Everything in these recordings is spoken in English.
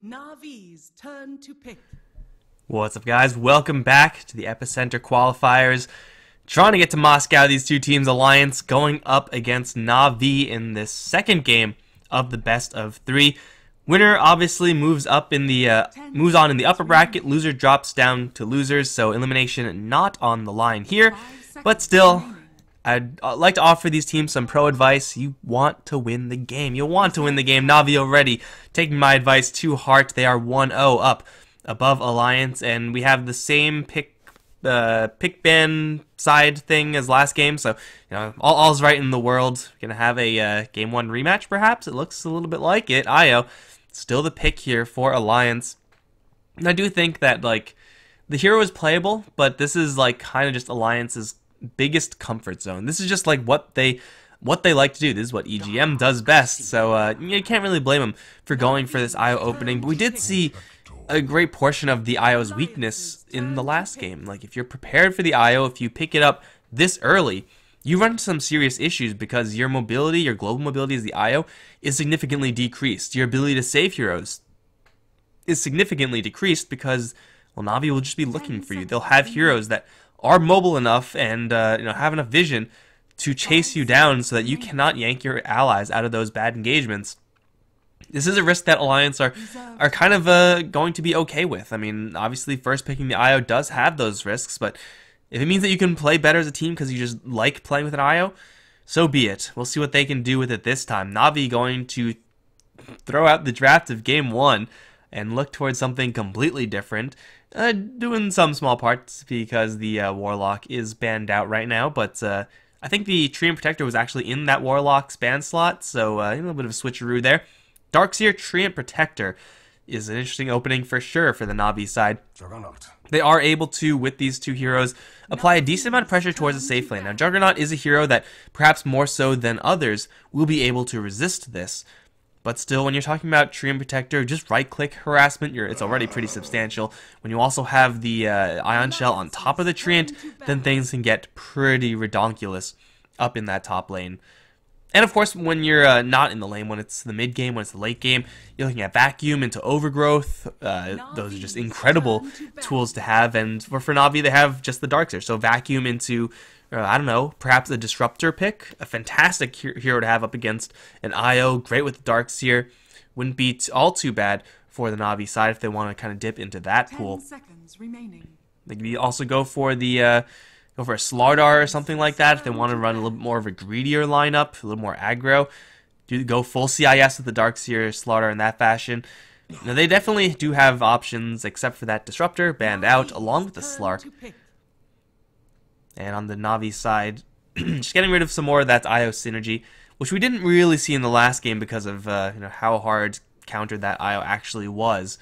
Navi's turn to pick. What's up, guys? Welcome back to the Epicenter Qualifiers. Trying to get to Moscow, these two teams' alliance going up against Navi in this second game of the best of three. Winner obviously moves up in the moves on in the upper bracket. Loser drops down to losers, so elimination not on the line here. But still, I'd like to offer these teams some pro advice. You want to win the game. You want to win the game. Navi already taking my advice to heart. They are 1-0 up above Alliance, and we have the same pick ban side thing as last game, so all's right in the world. Gonna have a game 1 rematch, perhaps. It looks a little bit like it. Io still the pick here for Alliance, and I do think that the hero is playable, but this is kind of just Alliance's biggest comfort zone. This is just what they like to do. This is what EGM does best, so you can't really blame them for going for this IO opening. But we did see a great portion of the IO's weakness in the last game. If you're prepared for the IO, if you pick it up this early, you run into some serious issues because your mobility, your global mobility as the IO, is significantly decreased. Your ability to save heroes is significantly decreased because, well, Navi will just be looking for you. They'll have heroes that are mobile enough and have enough vision to chase you down so that you cannot yank your allies out of those bad engagements. This is a risk that Alliance are kind of going to be okay with. I mean, obviously, first picking the IO does have those risks, but if it means that you can play better as a team because you just like playing with an IO, so be it. We'll see what they can do with it this time. Navi going to throw out the draft of Game 1 and look towards something completely different, doing some small parts because the Warlock is banned out right now, but I think the Treant Protector was actually in that Warlock's ban slot, so a little bit of a switcheroo there. Darkseer Treant Protector is an interesting opening for sure for the Navi side. They are able to, with these two heroes, apply a decent amount of pressure towards the safe lane. Now, Juggernaut is a hero that, perhaps more so than others, will be able to resist this. But still, when you're talking about Treant Protector, just right-click harassment, it's already pretty substantial. When you also have the Ion Shell on top of the Treant, then things can get pretty redonkulous up in that top lane. And of course, when you're not in the lane, when it's the mid game, when it's the late game, you're looking at Vacuum into Overgrowth. Those are just incredible tools to have. And for Navi, they have just the Darkseer. So Vacuum into, I don't know, perhaps a Disruptor pick. A fantastic hero to have up against an IO. Great with the Darkseer. Wouldn't be all too bad for the Navi side if they want to kind of dip into that pool. 10 seconds remaining. They could also go for the... Go for a Slardar or something like that if they want to run a little bit more of a greedier lineup, a little more aggro. Go full CIS with the Darkseer Slardar in that fashion. Now, they definitely do have options except for that Disruptor banned out along with the Slark. And on the Navi side, just getting rid of some more of that IO synergy, which we didn't really see in the last game because of how hard countered that IO actually was.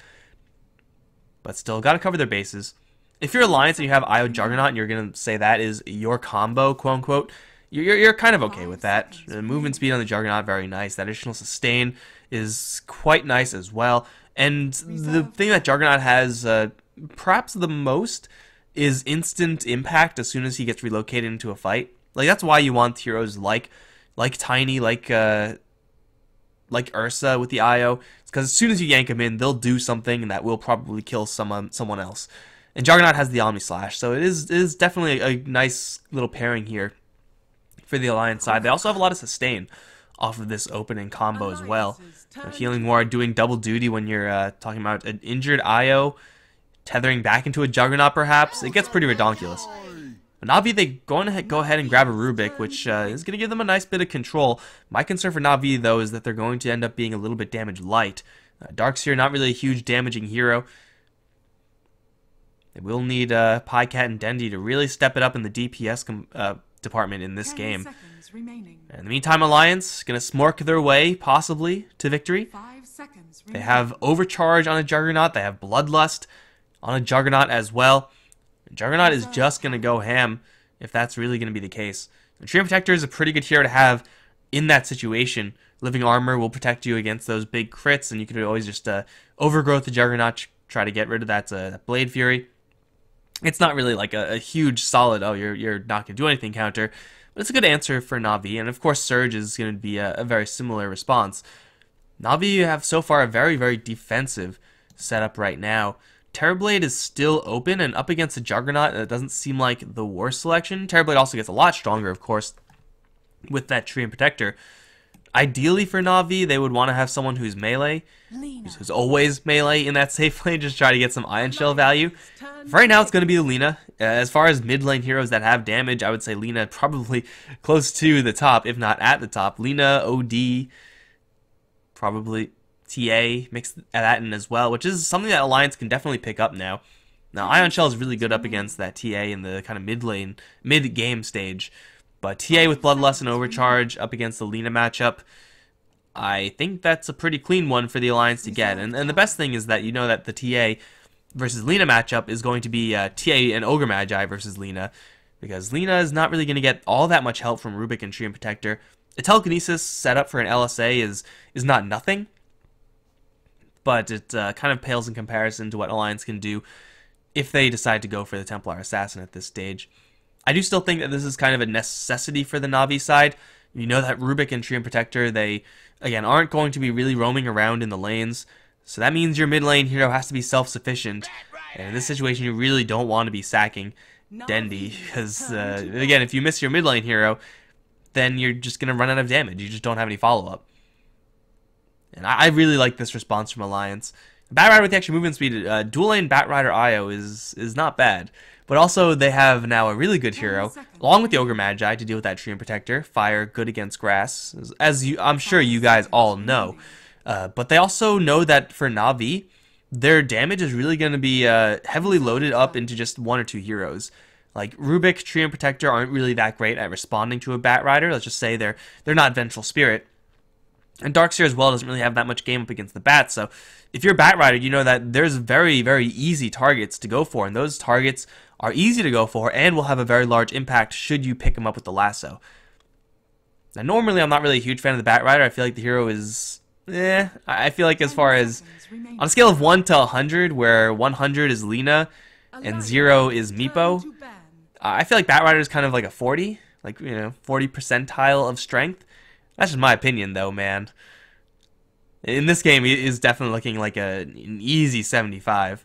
But still, got to cover their bases. If you're Alliance and you have IO Juggernaut and you're going to say that is your combo, quote-unquote, you're kind of okay with that. The movement speed on the Juggernaut, very nice. That additional sustain is quite nice as well. And the thing that Juggernaut has perhaps the most is instant impact as soon as he gets relocated into a fight. That's why you want heroes like Tiny, like Ursa with the IO. It's because as soon as you yank him in, they'll do something and that will probably kill someone else. And Juggernaut has the Omni Slash, so it is definitely a nice little pairing here for the Alliance side. They also have a lot of sustain off of this opening combo as well. Healing Ward doing double duty when you're talking about an injured IO, tethering back into a Juggernaut perhaps. It gets pretty redonkulous. But Navi, they go ahead and grab a Rubik, which is going to give them a nice bit of control. My concern for Navi, though, is that they're going to end up being a little bit damage light. Darkseer, not really a huge damaging hero. They will need Pycat and Dendi to really step it up in the DPS department in this game. In the meantime, Alliance going to smork their way, possibly, to victory. They have Overcharge on a Juggernaut. They have Bloodlust on a Juggernaut as well. Juggernaut is just going to go ham if that's really going to be the case. The Treant Protector is a pretty good hero to have in that situation. Living Armor will protect you against those big crits, and you could always just Overgrowth the Juggernaut, try to get rid of that Blade Fury. It's not really a huge solid, oh, you're not going to do anything counter, but it's a good answer for Navi, and of course Surge is going to be a very similar response. Navi have so far a very, very defensive set up right now. Terrorblade is still open and up against a Juggernaut. That doesn't seem like the worst selection. Terrorblade also gets a lot stronger, of course, with that Treant Protector. Ideally for Navi, they would want to have someone who's melee, who's always melee in that safe lane, just try to get some Ion Shell value. For right now, it's going to be Lina. As far as mid lane heroes that have damage, I would say Lina probably close to the top, if not at the top. Lina, OD, probably TA, mix that in as well, which is something that Alliance can definitely pick up now. Now, Ion Shell is really good up against that TA in the kind of mid-game stage. But TA with Bloodlust and Overcharge up against the Lina matchup, I think that's a pretty clean one for the Alliance to get. And the best thing is that you know that the TA versus Lina matchup is going to be TA and Ogre Magi versus Lina, because Lina is not really going to get all that much help from Rubik and Treant Protector. A Telekinesis setup for an LSA is not nothing, but it kind of pales in comparison to what Alliance can do if they decide to go for the Templar Assassin at this stage. I do still think that this is kind of a necessity for the Navi side. You know that Rubik and Treant Protector, they, again, aren't going to be really roaming around in the lanes. So that means your mid lane hero has to be self-sufficient. And in this situation, you really don't want to be sacking Dendi. Because, again, if you miss your mid lane hero, then you're just going to run out of damage. You just don't have any follow-up. And I really like this response from Alliance. Batrider with the extra movement speed, dual lane Batrider IO is not bad. But also, they have now a really good hero, along with the Ogre Magi, to deal with that Treant Protector. Fire, good against grass, as I'm sure you guys all know. But they also know that for Navi, their damage is really going to be heavily loaded up into just one or two heroes. Like, Rubik, Treant Protector aren't really that great at responding to a Batrider. Let's just say they're not Vengeful Spirit. And Darkseer as well doesn't really have that much game up against the Bat, so if you're a Batrider, you know that there's very, very easy targets to go for, and those targets are easy to go for and will have a very large impact should you pick them up with the lasso. Now, normally I'm not really a huge fan of the Batrider. I feel like the hero is, I feel like as far as, on a scale of 1 to 100, where 100 is Lina and 0 is Meepo, I feel like Batrider is kind of like a 40, like, 40 percentile of strength. That's just my opinion, though, man. In this game, he is definitely looking like an easy 75.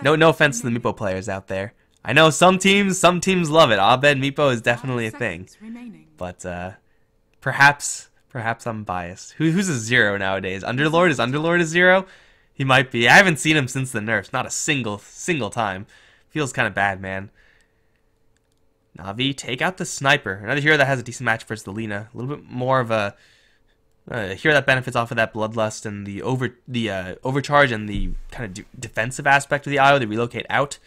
No offense to the Meepo players out there. I know some teams love it. Abed Meepo is definitely a thing. But perhaps I'm biased. Who's a 0 nowadays? Underlord? Is Underlord a 0? He might be. I haven't seen him since the nerfs. Not a single time. Feels kind of bad, man. Navi, take out the Sniper. Another hero that has a decent match versus the Lina. A little bit more of a hero that benefits off of that Bloodlust and the Overcharge and the kind of defensive aspect of the IO, the Relocate out.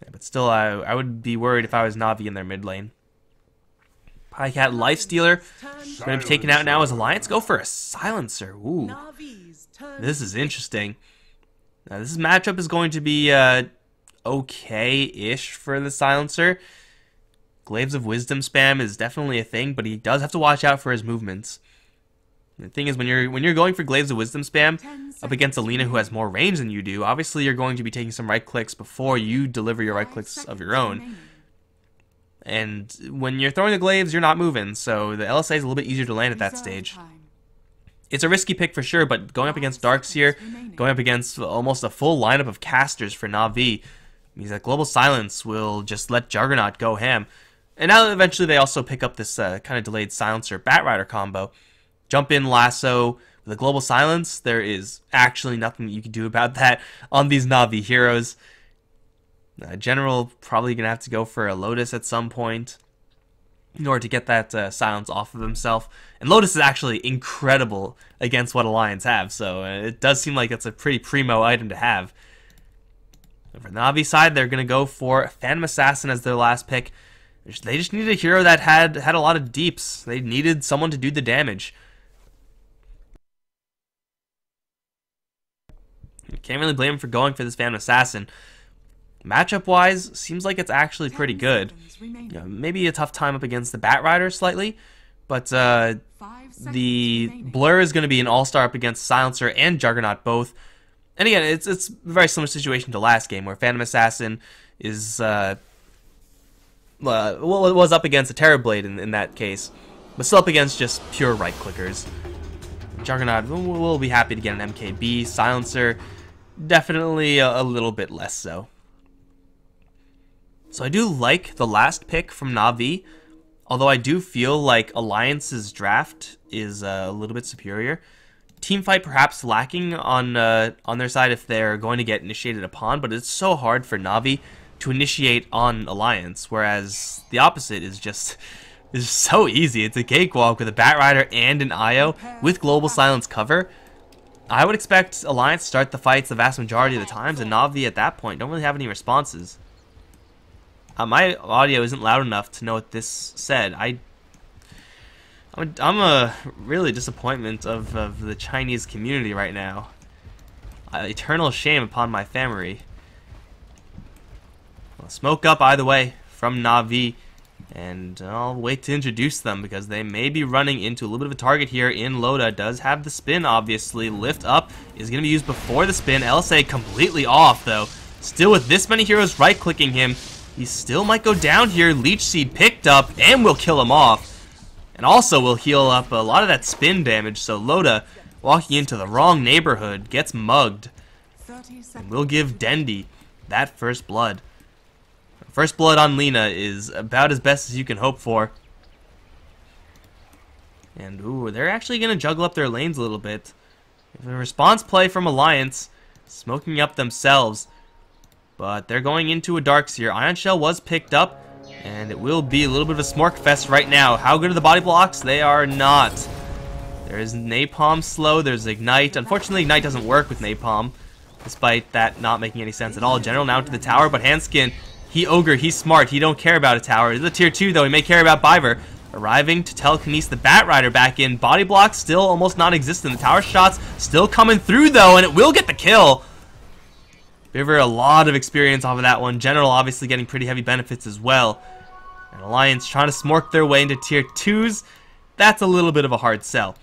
Yeah, but still, I would be worried if I was Navi in their mid lane. Pycat Lifestealer going to be taken out now as Alliance go for a Silencer. Ooh, this is interesting. Now, this matchup is going to be okay-ish for the Silencer. Glaives of Wisdom spam is definitely a thing, but he does have to watch out for his movements. The thing is, when you're going for Glaives of Wisdom spam up against a Lina who has more range than you do, obviously you're going to be taking some right clicks before you deliver your right clicks of your own. And when you're throwing the Glaives, you're not moving, so the LSA is a little bit easier to land at that stage. It's a risky pick for sure, but going up against Darkseer, going up against almost a full lineup of casters for Navi, means that Global Silence will just let Juggernaut go ham. And now eventually they also pick up this kind of delayed Silencer Batrider combo. Jump in lasso with a Global Silence. There is actually nothing that you can do about that on these Navi heroes. General probably going to have to go for a Lotus at some point in order to get that silence off of himself. And Lotus is actually incredible against what Alliance have, so it does seem like it's a pretty primo item to have. And for the Navi side, they're going to go for Phantom Assassin as their last pick. They just needed a hero that had a lot of deeps. They needed someone to do the damage. You can't really blame him for going for this Phantom Assassin. Matchup-wise, seems like it's actually pretty good. Maybe a tough time up against the Batrider slightly, but the Blur is going to be an all-star up against Silencer and Juggernaut both. And again, it's a very similar situation to last game, where Phantom Assassin is was up against a Terrorblade in that case, but still up against just pure right-clickers. Juggernaut will be happy to get an MKB. Silencer, definitely a little bit less so. So I do like the last pick from Navi, although I do feel like Alliance's draft is a little bit superior. Teamfight perhaps lacking on their side if they're going to get initiated upon, but it's so hard for Navi to initiate on Alliance, whereas the opposite is just so easy. It's a cakewalk with a Batrider and an IO with Global Silence cover. I would expect Alliance to start the fights the vast majority of the times, and Navi at that point don't really have any responses. My audio isn't loud enough to know what this said. I'm a really disappointment of the Chinese community right now. Eternal shame upon my family. Well, smoke up either way from Navi, and I'll wait to introduce them because they may be running into a little bit of a target here in Loda. Does have the spin, obviously. Lift up is going to be used before the spin. LSA completely off, though. Still with this many heroes right-clicking him, he still might go down here. Leech Seed picked up and will kill him off. And also will heal up a lot of that spin damage, so Loda, walking into the wrong neighborhood, gets mugged. And we'll give Dendi that first blood. First blood on Lina is about as best as you can hope for. And ooh, they're actually going to juggle up their lanes a little bit. If a response play from Alliance, smoking up themselves. But they're going into a Darkseer. Ion Shell was picked up, and it will be a little bit of a smork fest right now. How good are the body blocks? They are not. There is Napalm slow. There's Ignite. Unfortunately, Ignite doesn't work with Napalm, despite that not making any sense at all. General now to the tower, but Hanskin, he Ogre, he's smart. He don't care about a tower. He's a tier 2, though. He may care about Biver. Arriving to telekinesis the Batrider back in. Body blocks still almost non-existent. The tower shots still coming through, though, and it will get the kill. Biver, a lot of experience off of that one. General obviously getting pretty heavy benefits as well. And Alliance trying to smork their way into tier 2s. That's a little bit of a hard sell.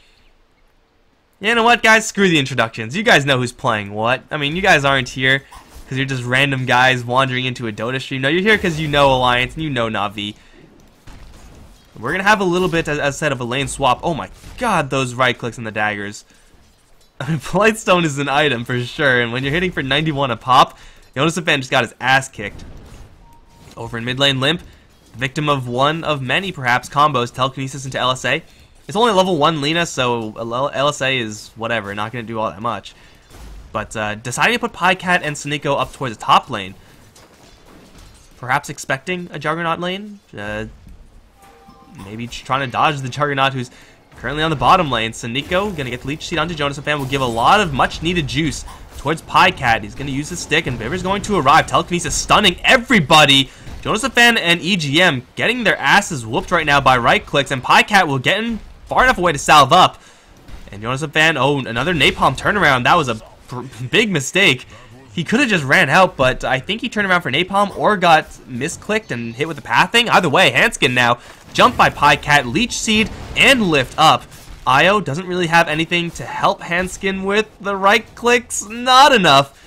You know what, guys? Screw the introductions. You guys know who's playing what. I mean, you guys aren't here because you're just random guys wandering into a Dota stream. No, you're here because you know Alliance and you know Navi. We're going to have a little bit, as I said, of a lane swap. Oh my god, those right clicks and the daggers. I mean, Blightstone is an item for sure, and when you're hitting for 91 a pop, Jonas Fan just got his ass kicked. Over in mid lane, Limp, victim of one of many, perhaps, combos, telekinesis into LSA. It's only level 1 Lina, so LSA is whatever, not going to do all that much. But deciding to put Pycat and Suniko up towards the top lane. Perhaps expecting a Juggernaut lane. Maybe trying to dodge the Juggernaut who's currently on the bottom lane. Suniko going to get the Leech Seed onto Jonas Fan. Will give a lot of much needed juice towards Pycat. He's going to use his stick, and Biver's going to arrive. Telekinesis stunning everybody. Jonas Fan and EGM getting their asses whooped right now by right clicks, and Pycat will get in far enough away to salve up. And Jonas Fan, oh, another Napalm turnaround. That was a big mistake. He could have just ran out, but I think he turned around for Napalm or got misclicked and hit with the pathing. Either way, Hanskin now jumped by Pycat, Leech Seed, and lift up. Io doesn't really have anything to help Hanskin with. The right clicks, not enough.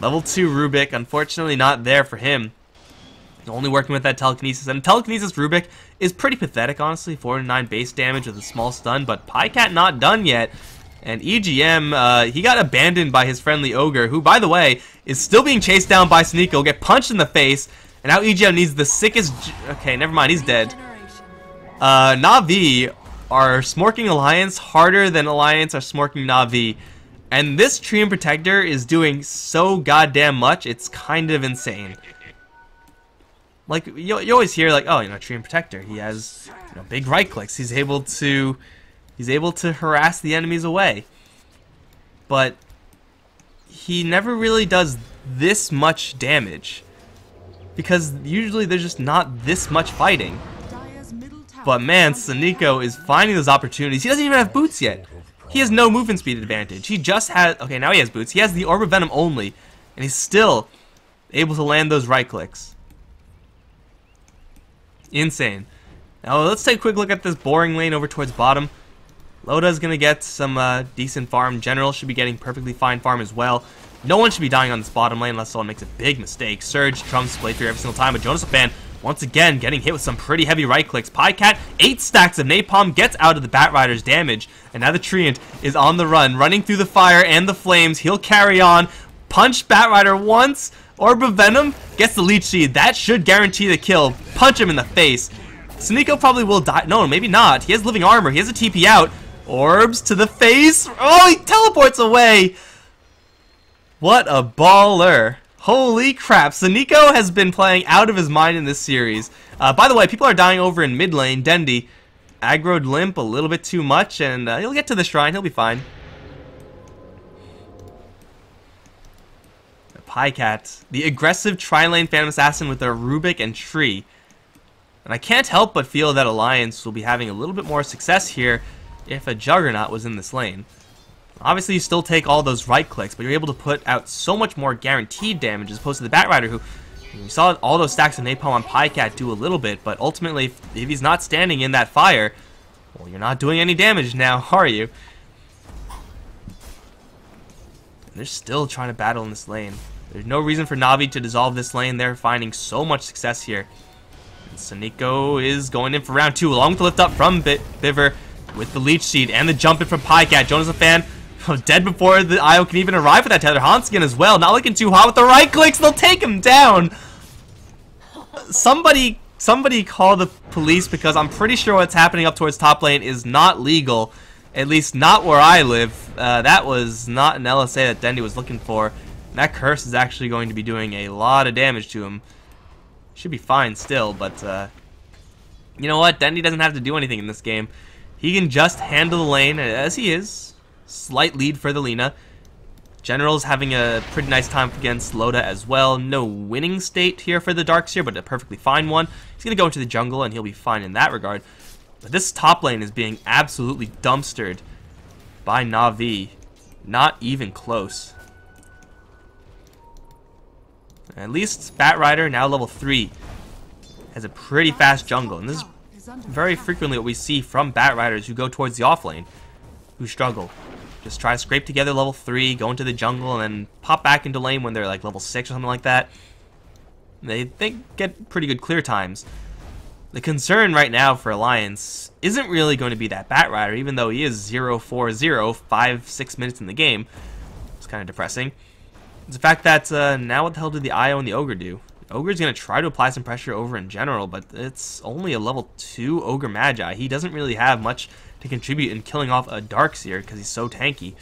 Level 2 Rubik, unfortunately not there for him. Only working with that telekinesis, and telekinesis Rubik is pretty pathetic, honestly. 4-9 base damage with a small stun, but Pycat not done yet. And EGM, he got abandoned by his friendly Ogre, who, by the way, is still being chased down by Sneeko, get punched in the face, and now EGM needs the sickest... Okay, never mind, he's dead. Navi are smorking Alliance harder than Alliance are smorking Navi. And this Treant Protector is doing so goddamn much, it's kind of insane. Like, you always hear, like, oh, you know, Treant Protector, he has, you know, big right clicks, he's able to harass the enemies away. But he never really does this much damage, because usually there's just not this much fighting. But man, Suniko is finding those opportunities. He doesn't even have boots yet. He has no movement speed advantage. He just has... Okay, now he has boots. He has the Orb of Venom only, and he's still able to land those right clicks. Insane. Now let's take a quick look at this boring lane over towards bottom. Loda's going to get some decent farm. General should be getting perfectly fine farm as well. No one should be dying on this bottom lane unless someone makes a big mistake. Surge trumps play through every single time, but Jonas Fan Once again, getting hit with some pretty heavy right clicks. Pycat, 8 stacks of napalm, gets out of the Bat Rider's damage. And now the Treant is on the run, running through the fire and the flames. He'll carry on. Punch Bat Rider once. Orb of Venom gets the Leech Seed. That should guarantee the kill. Punch him in the face. Sneeko probably will die. No, maybe not. He has living armor. He has a TP out. Orbs to the face. Oh, he teleports away. What a baller. Holy crap. Sneeko has been playing out of his mind in this series. By the way, people are dying over in mid lane. Dendi aggroed Limp a little bit too much, and he'll get to the shrine. He'll be fine. Pycat, the aggressive tri-lane Phantom Assassin with their Rubik and Tree. And I can't help but feel that Alliance will be having a little bit more success here if a Juggernaut was in this lane. Obviously, you still take all those right clicks, but you're able to put out so much more guaranteed damage as opposed to the Bat Rider, who you saw all those stacks of napalm on Pycat do a little bit, but ultimately, if he's not standing in that fire, well, you're not doing any damage now, are you? And they're still trying to battle in this lane. There's no reason for Navi to dissolve this lane. They're finding so much success here. And Sneeko is going in for round 2, along with the lift up from Biver with the Leech Seed and the jump in from Pycat. Jonas a fan dead before the IO can even arrive with that tether. Hanskin as well, not looking too hot with the right clicks. They'll take him down. Somebody call the police, because I'm pretty sure what's happening up towards top lane is not legal. At least not where I live. That was not an LSA that Dendi was looking for. That curse is actually going to be doing a lot of damage to him. Should be fine still, but you know what? Dendi doesn't have to do anything in this game. He can just handle the lane as he is. Slight lead for the Lina. General's having a pretty nice time against Loda as well. No winning state here for the Darkseer, but a perfectly fine one. He's going to go into the jungle and he'll be fine in that regard. But this top lane is being absolutely dumpstered by Navi. Not even close. At least Bat Rider, now level 3, has a pretty fast jungle. And this is very frequently what we see from Bat Riders who go towards the off lane, who struggle. Just try to scrape together level 3, go into the jungle, and then pop back into lane when they're like level 6 or something like that. They get pretty good clear times. The concern right now for Alliance isn't really going to be that Bat Rider, even though he is 0-4-0, 5-6 minutes in the game. It's kind of depressing. It's the fact that now what the hell did the IO and the Ogre do? Ogre's going to try to apply some pressure over in general, but it's only a level 2 Ogre Magi. He doesn't really have much to contribute in killing off a Darkseer because he's so tanky.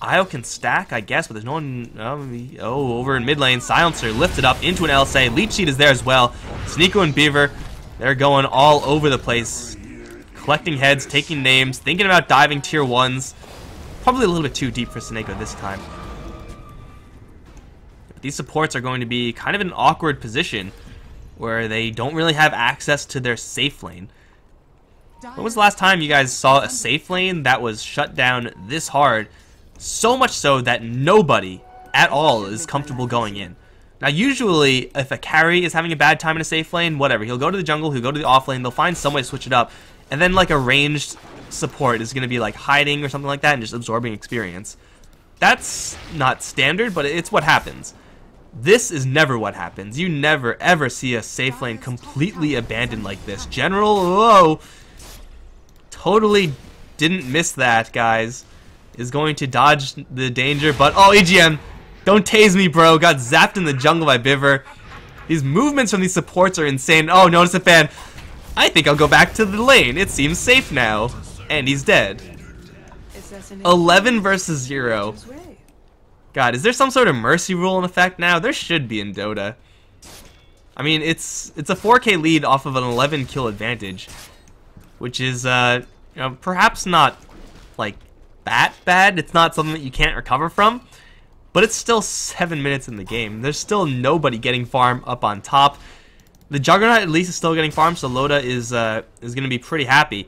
IO can stack, I guess, but there's no one... over in mid lane, Silencer lifted up into an LSA. Leech Seed is there as well. Sneeko and Beaver, they're going all over the place. Collecting heads, taking names, thinking about diving tier 1s. Probably a little bit too deep for Sneeko this time. These supports are going to be kind of in an awkward position where they don't really have access to their safe lane. When was the last time you guys saw a safe lane that was shut down this hard? So much so that nobody at all is comfortable going in. Now usually if a carry is having a bad time in a safe lane, whatever, he'll go to the jungle, he'll go to the off lane, they'll find some way to switch it up, and then like a ranged support is going to be like hiding or something like that and just absorbing experience. That's not standard, but it's what happens. This is never what happens. You never ever see a safe lane completely abandoned like this. General, whoa, totally didn't miss that, guys. Is going to dodge the danger, but oh, AGM, don't tase me, bro. Got zapped in the jungle by Biver. These movements from these supports are insane. Oh, notice a fan. I think I'll go back to the lane. It seems safe now. And he's dead. 11 versus 0. God, is there some sort of mercy rule in effect now? There should be in Dota. I mean, it's a 4K lead off of an 11 kill advantage, which is you know, perhaps not like that bad. It's not something that you can't recover from, but it's still 7 minutes in the game. There's still nobody getting farm up on top. The Juggernaut at least is still getting farm, so Loda is going to be pretty happy.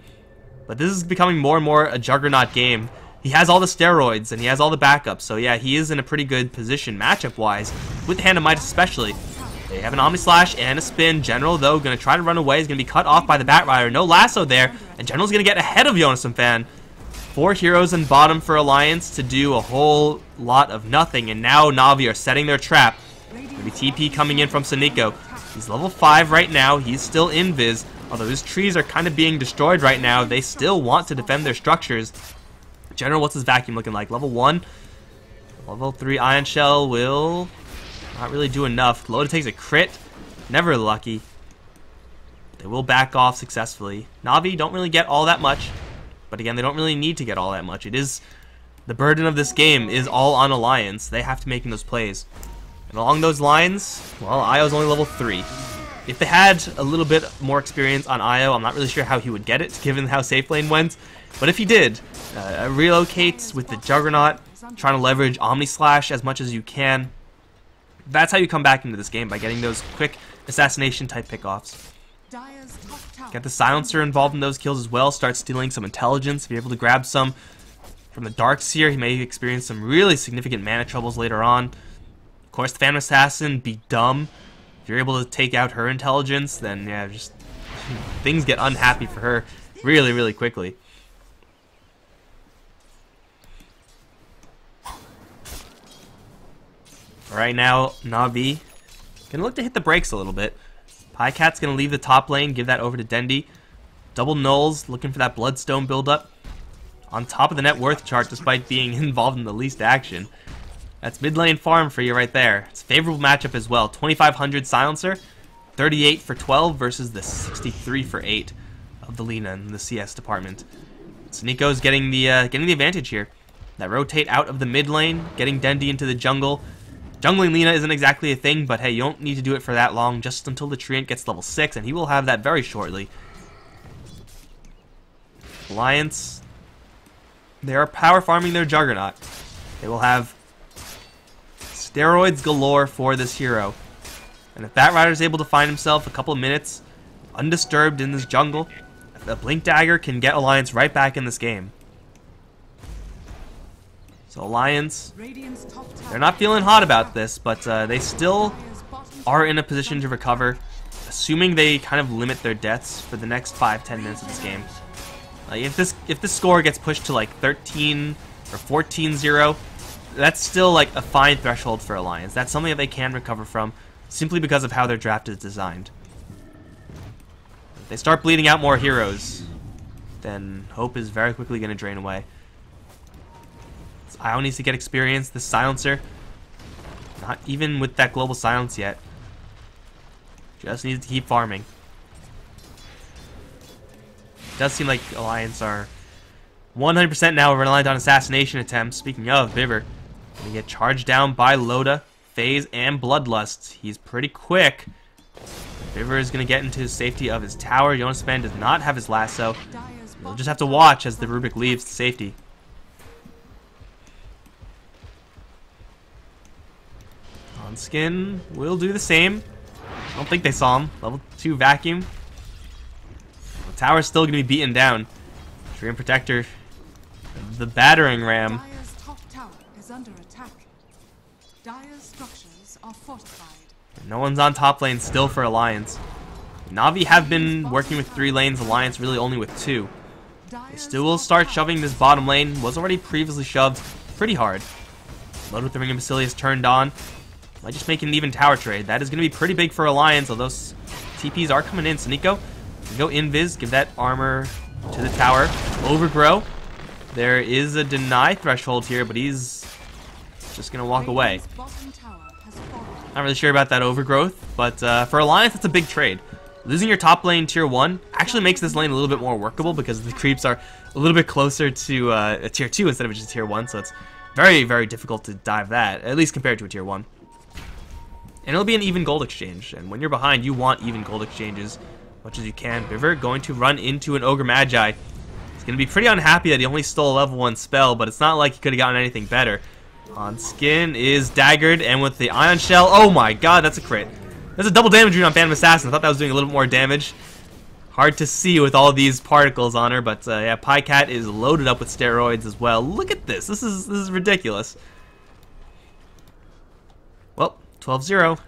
But this is becoming more and more a Juggernaut game. He has all the steroids, and he has all the backups, so yeah, he is in a pretty good position matchup-wise, with Hand of Midas especially. They have an Omni Slash and a Spin. General, though, going to try to run away. He's going to be cut off by the Bat Rider. No lasso there, and General's going to get ahead of Jonas Fan. 4 heroes in bottom for Alliance to do a whole lot of nothing, and now Navi are setting their trap. Maybe TP coming in from Sunico. He's level 5 right now. He's still invis. Although his trees are kind of being destroyed right now, they still want to defend their structures. General, what's his vacuum looking like? Level 1. Level 3 Ion Shell will not really do enough. Loda takes a crit. Never lucky. They will back off successfully. Navi don't really get all that much. But again, they don't really need to get all that much. It is... The burden of this game is all on Alliance. They have to make those plays. And along those lines, well, Io's only level 3. If they had a little bit more experience on Io, I'm not really sure how he would get it, given how safe lane went. But if he did, relocates with the Juggernaut, trying to leverage Omni Slash as much as you can. That's how you come back into this game, by getting those quick assassination type pickoffs. Get the Silencer involved in those kills as well, start stealing some intelligence. If you're able to grab some from the Darkseer, he may experience some really significant mana troubles later on. Of course, the Phantom Assassin, be dumb. If you're able to take out her intelligence, then yeah, just things get unhappy for her really, really quickly. Right now, Navi gonna look to hit the brakes a little bit. Pycat's gonna leave the top lane, give that over to Dendi. Double Nulls, looking for that Bloodstone buildup. On top of the net worth chart, despite being involved in the least action. That's mid lane farm for you right there. It's a favorable matchup as well. 2,500 Silencer, 38 for 12 versus the 63 for 8 of the Lina in the CS department. Sunico's getting the advantage here. That rotate out of the mid lane, getting Dendi into the jungle. Jungling Lina isn't exactly a thing, but hey, you don't need to do it for that long, just until the Treant gets level 6, and he will have that very shortly. Alliance, they are power farming their Juggernaut. They will have steroids galore for this hero. And if Batrider is able to find himself a couple of minutes undisturbed in this jungle, the Blink Dagger can get Alliance right back in this game. So Alliance, they're not feeling hot about this, but they still are in a position to recover, assuming they kind of limit their deaths for the next 5-10 minutes of this game. If this score gets pushed to like 13 or 14-0, that's still like a fine threshold for Alliance. That's something that they can recover from, simply because of how their draft is designed. If they start bleeding out more heroes, then hope is very quickly going to drain away. Io needs to get experience. The Silencer, not even with that global silence yet. Just needs to keep farming. It does seem like Alliance are 100% now reliant on assassination attempts. Speaking of, Vivre gonna get charged down by Loda, FaZe, and Bloodlust. He's pretty quick. Vivre is gonna get into the safety of his tower. Jonas Span does not have his lasso. You'll just have to watch as the Rubik leaves to safety. Skin will do the same. I don't think they saw him. Level 2 vacuum. The tower's still going to be beaten down. Treant Protector, the battering ram. Dire's top tower is under attack. Dire's structures are fortified. No one's on top lane still for Alliance. Navi have been working with 3 lanes, Alliance really only with 2. They still will start shoving this bottom lane. Was already previously shoved pretty hard. Load with the Ring of Basilius turned on. Might just make an even tower trade. That is going to be pretty big for Alliance, although TPs are coming in. Sunico, go invis, give that armor to the tower. Overgrow. There is a deny threshold here, but he's just going to walk away. Not really sure about that overgrowth, but for Alliance, it's a big trade. Losing your top lane tier 1 actually makes this lane a little bit more workable because the creeps are a little bit closer to a tier 2 instead of just tier 1, so it's very, very difficult to dive that, at least compared to a tier 1. And it'll be an even gold exchange, and when you're behind, you want even gold exchanges as much as you can. Vivre going to run into an Ogre Magi. He's going to be pretty unhappy that he only stole a level 1 spell, but it's not like he could have gotten anything better. On Skin is daggered, and with the Ion Shell, oh my god, that's a crit. That's a double damage rune on Phantom Assassin. I thought that was doing a little bit more damage. Hard to see with all these particles on her, but yeah, Pycat is loaded up with steroids as well. Look at this. This is ridiculous. Well, 12-0.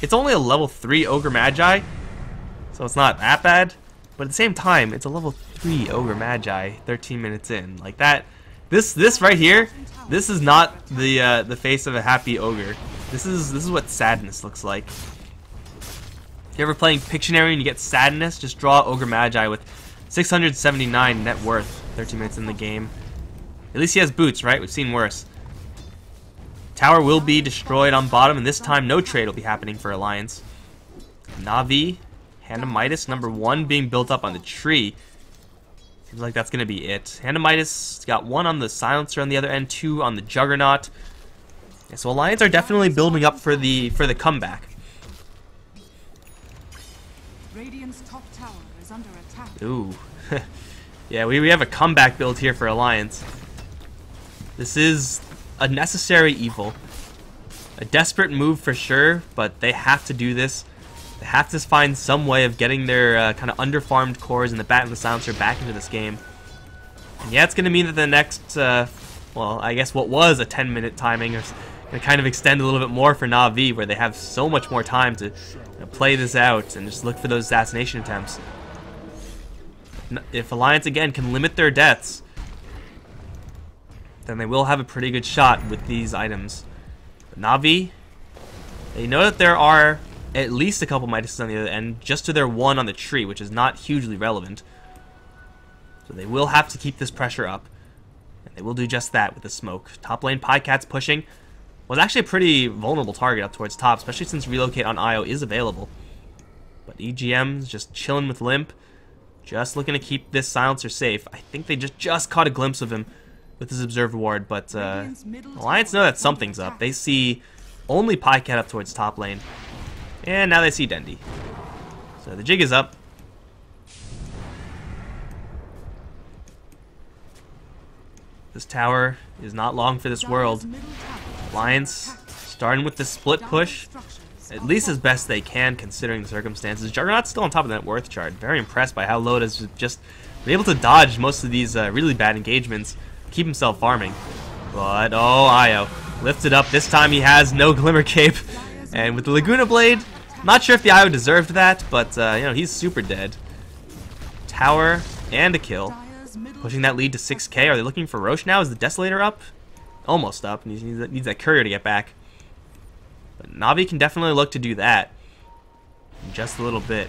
It's only a level 3 Ogre Magi, so it's not that bad. But at the same time, it's a level 3 Ogre Magi 13 minutes in. Like that, this right here, this is not the face of a happy ogre. This is what sadness looks like. If you're ever playing Pictionary and you get sadness, just draw Ogre Magi with 679 net worth. 13 minutes in the game. At least he has boots, right? We've seen worse. Tower will be destroyed on bottom, and this time no trade will be happening for Alliance. Navi, Hand of Midas, number 1 being built up on the tree. Seems like that's going to be it. Hand of Midas got 1 on the Silencer on the other end, 2 on the Juggernaut. Yeah, so Alliance are definitely building up for the comeback. Radiant's top tower is under attack. Ooh. Yeah, we have a comeback build here for Alliance. This is a necessary evil. A desperate move for sure, but they have to do this. They have to find some way of getting their kind of underfarmed cores and the Bat and the Silencer back into this game. And yeah, it's going to mean that the next, well, I guess what was a 10-minute timing is going to kind of extend a little bit more for Navi, where they have so much more time to play this out and just look for those assassination attempts. If Alliance, again, can limit their deaths, then they will have a pretty good shot with these items. But Navi, they know that there are at least a couple Midases on the other end, just to their 1 on the tree, which is not hugely relevant. So they will have to keep this pressure up, and they will do just that with the smoke. Top lane, Pycat's pushing. Was actually a pretty vulnerable target up towards top, especially since Relocate on IO is available. But EGM's just chilling with Limp, just looking to keep this Silencer safe. I think they just caught a glimpse of him with his Observed Ward, but Alliance know that something's up. They see only Pycat up towards top lane, and now they see Dendi. So the jig is up. This tower is not long for this world. Alliance starting with the split push, at least as best they can considering the circumstances. Juggernaut's still on top of that worth chart. Very impressed by how Loda's just been able to dodge most of these really bad engagements, keep himself farming. But, oh, Io lifted up. This time he has no Glimmer Cape. And with the Laguna Blade, not sure if the Io deserved that, but, you know, he's super dead. Tower and a kill. Pushing that lead to 6k. Are they looking for Roche now? Is the Desolator up? Almost up. He needs that courier to get back. But Navi can definitely look to do that in just a little bit.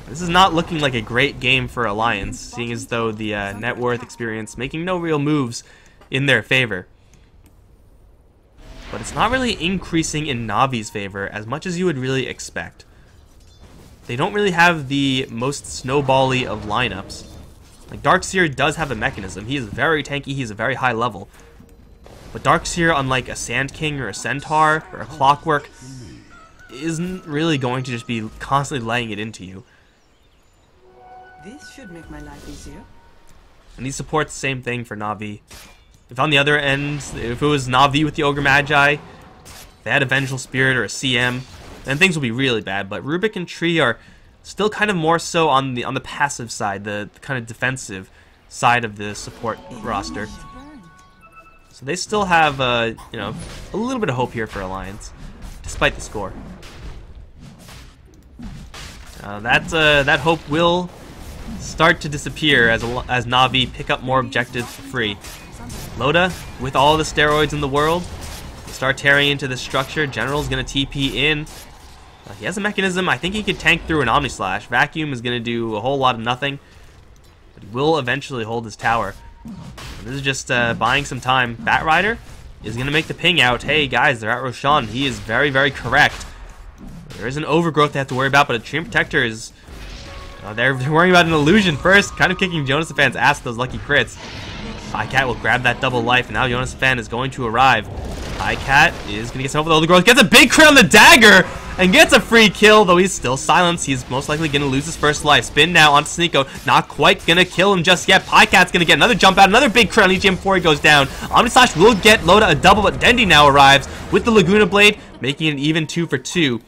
This is not looking like a great game for Alliance, seeing as though the net worth experience making no real moves in their favor. But it's not really increasing in Navi's favor as much as you would really expect. They don't really have the most snowbally of lineups. Like, Darkseer does have a mechanism. He is very tanky, he's a very high level. But Darkseer, unlike a Sand King or a Centaur or a Clockwork, isn't really going to just be constantly laying it into you. This should make my life easier. And he supports the same thing for Navi. If on the other end, if it was Navi with the Ogre Magi, they had a Vengeful Spirit or a CM, then things will be really bad. But Rubik and Tree are still kind of more so on the passive side, the kind of defensive side of the support roster. So they still have, you know, a little bit of hope here for Alliance, despite the score. That hope will start to disappear as Navi pick up more objectives for free. Loda, with all the steroids in the world, start tearing into this structure. General's going to TP in. He has a mechanism. I think he could tank through an Omni Slash. Vacuum is going to do a whole lot of nothing, but he will eventually hold his tower. This is just buying some time. Batrider is going to make the ping out. Hey guys, they're at Roshan. He is very, very correct. There is an overgrowth they have to worry about, but a Treant Protector is... they're worrying about an illusion first, kind of kicking Jonasaphan's ass with those lucky crits. Pycat will grab that double life, and now Jonasaphan is going to arrive. Pycat is going to get some overgrowth. Gets a big crit on the dagger! And gets a free kill, though he's still silenced. He's most likely going to lose his first life. Spin now onto Sneeko. Not quite going to kill him just yet. Pycat's going to get another jump out. Another big crit on EGM before he goes down. Omni Slash will get Loda a double, but Dendi now arrives with the Laguna Blade, making it an even 2 for 2.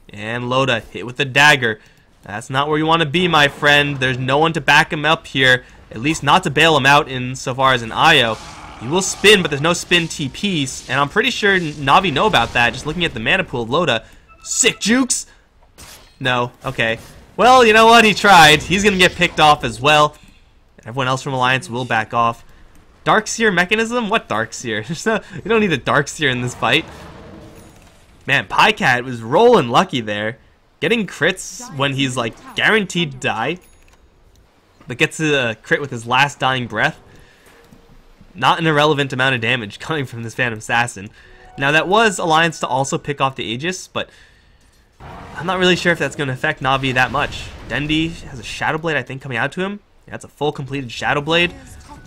And Loda hit with the dagger. That's not where you want to be, my friend. There's no one to back him up here. At least not to bail him out insofar as an IO. He will spin, but there's no spin TPs. And I'm pretty sure Navi know about that, just looking at the mana pool of Loda. Sick jukes! No, okay. Well, you know what? He tried. He's going to get picked off as well. Everyone else from Alliance will back off. Darkseer mechanism? What Darkseer? You don't need a Darkseer in this fight. Man, Pycat was rolling lucky there. Getting crits when he's like guaranteed to die. But gets a crit with his last dying breath. Not an irrelevant amount of damage coming from this Phantom Assassin. Now that was Alliance to also pick off the Aegis, but I'm not really sure if that's going to affect Navi that much. Dendi has a Shadow Blade, I think, coming out to him. Yeah, that's a full completed Shadow Blade.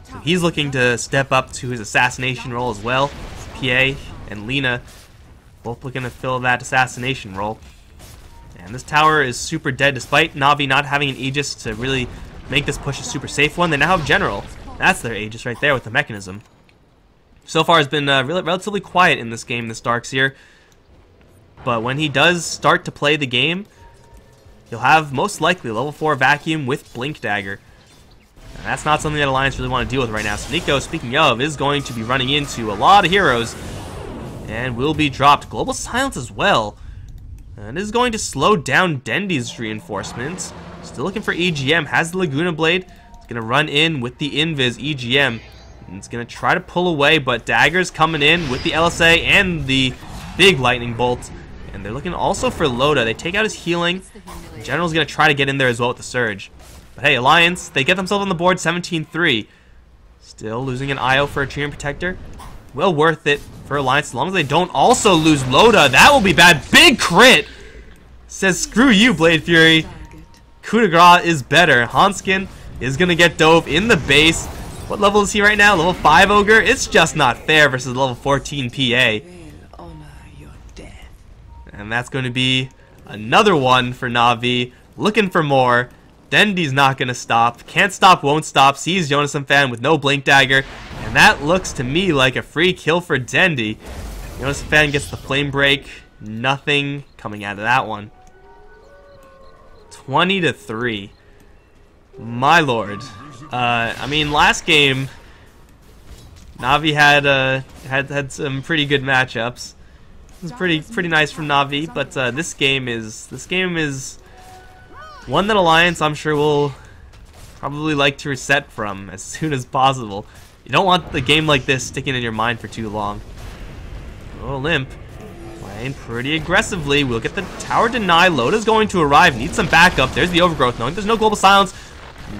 So he's looking to step up to his assassination role as well. PA and Lena both looking to fill that assassination role. And this tower is super dead despite Navi not having an Aegis to really make this push a super safe one. They now have General. That's their Aegis right there with the mechanism. So far it's been relatively quiet in this game, this Darkseer. But when he does start to play the game, he'll have most likely level 4 Vacuum with Blink Dagger. And that's not something that Alliance really want to deal with right now. So Nico, speaking of, is going to be running into a lot of heroes and will be dropped. Global Silence as well. And this is going to slow down Dendi's reinforcements. Still looking for EGM. Has the Laguna Blade. It's going to run in with the Invis EGM. And it's going to try to pull away, but Dagger's coming in with the LSA and the big Lightning Bolt. And they're looking also for Loda. They take out his healing. The General's going to try to get in there as well with the Surge. But hey, Alliance, they get themselves on the board 17-3. Still losing an IO for a Treant Protector. Well worth it for Alliance as long as they don't also lose Loda. That will be bad. Big crit! Says, screw you, Blade Fury. Coup de grace is better. Hanskin is going to get dove in the base. What level is he right now? Level 5 Ogre? It's just not fair versus level 14 PA. And that's going to be another one for Navi. Looking for more. Dendi's not going to stop. Can't stop, won't stop. Sees Jonas Fan with no Blink Dagger. And that looks to me like a free kill for Dendi. Jonas Fan gets the Flame Break. Nothing coming out of that one. 20-3. My lord. I mean, last game, Navi had some pretty good matchups. It was pretty nice from Navi, but this game is one that Alliance, I'm sure, will probably like to reset from as soon as possible. You don't want the game like this sticking in your mind for too long. Oh, Limp playing pretty aggressively. We'll get the tower deny. Loda's going to arrive. Needs some backup. There's the Overgrowth. Knowing there's no Global Silence,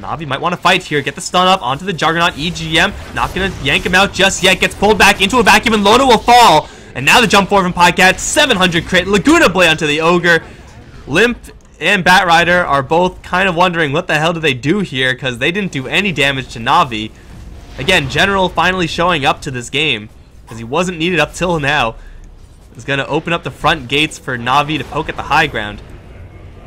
Navi might want to fight here. Get the stun up onto the Juggernaut. EGM not going to yank him out just yet. Gets pulled back into a vacuum, and Loda will fall. And now the jump forward from Pycat. 700 crit. Laguna Blade onto the Ogre. Limp and Batrider are both kind of wondering what the hell do they do here, because they didn't do any damage to Navi. Again, General finally showing up to this game, because he wasn't needed up till now. Is going to open up the front gates for Navi to poke at the high ground.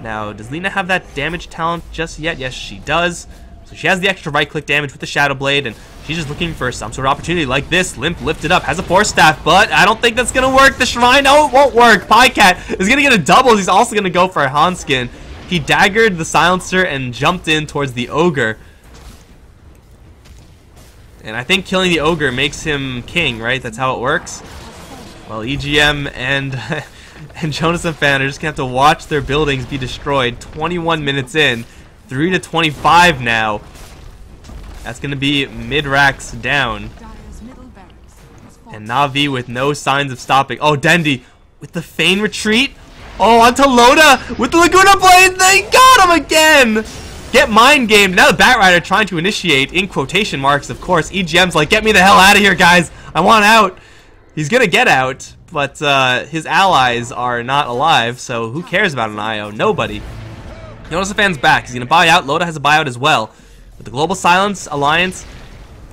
Now, does Lena have that damage talent just yet? Yes, she does. So she has the extra right-click damage with the Shadow Blade, and she's just looking for some sort of opportunity like this. Limp lifted up, has a Force Staff, but I don't think that's going to work. The Shrine, no, it won't work. Pycat is going to get a double. He's also going to go for a Hanskin. He daggered the Silencer and jumped in towards the Ogre. And I think killing the Ogre makes him king, right? That's how it works. Well, EGM and Jonas and Fan are just going to have to watch their buildings be destroyed. 21 minutes in. 3-25 now. That's going to be mid-racks down. And Navi with no signs of stopping. Oh, Dendi with the Feign Retreat. Oh, onto Loda with the Laguna Blade. They got him again. Get mind gamed. Now the Batrider trying to initiate, in quotation marks, of course. EGM's like, get me the hell out of here, guys. I want out. He's going to get out, but his allies are not alive, so who cares about an IO? Nobody. Jonas Fan's back. He's going to buy out. Loda has a buyout as well. With the Global Silence Alliance,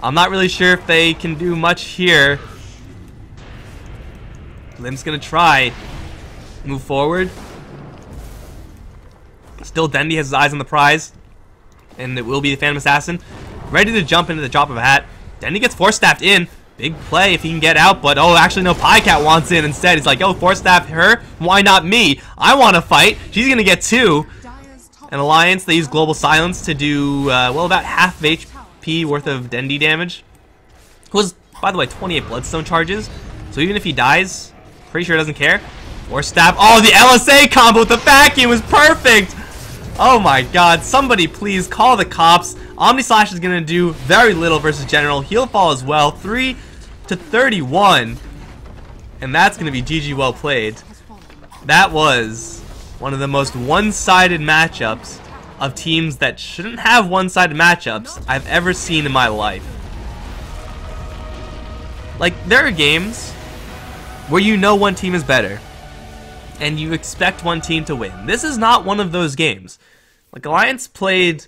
I'm not really sure if they can do much here. Limp's going to try. Move forward. Still, Dendi has his eyes on the prize. And it will be the Phantom Assassin. Ready to jump into the drop of a hat. Dendi gets Force Staffed in. Big play if he can get out, but oh, actually no, Pycat wants in instead. He's like, oh, Force Staff her? Why not me? I want to fight. She's going to get 2. An Alliance, they use Global Silence to do, well, about half HP worth of Dendi damage. Was, by the way, 28 Bloodstone charges. So even if he dies, pretty sure he doesn't care. Force Staff. Oh, the LSA combo with the vacuum was perfect. Oh my god, somebody please call the cops. Omni Slash is going to do very little versus General. He'll fall as well. 3-31. And that's going to be GG well played. That was one of the most one-sided matchups of teams that shouldn't have one-sided matchups I've ever seen in my life. Like, there are games where you know one team is better and you expect one team to win. This is not one of those games. Like, Alliance played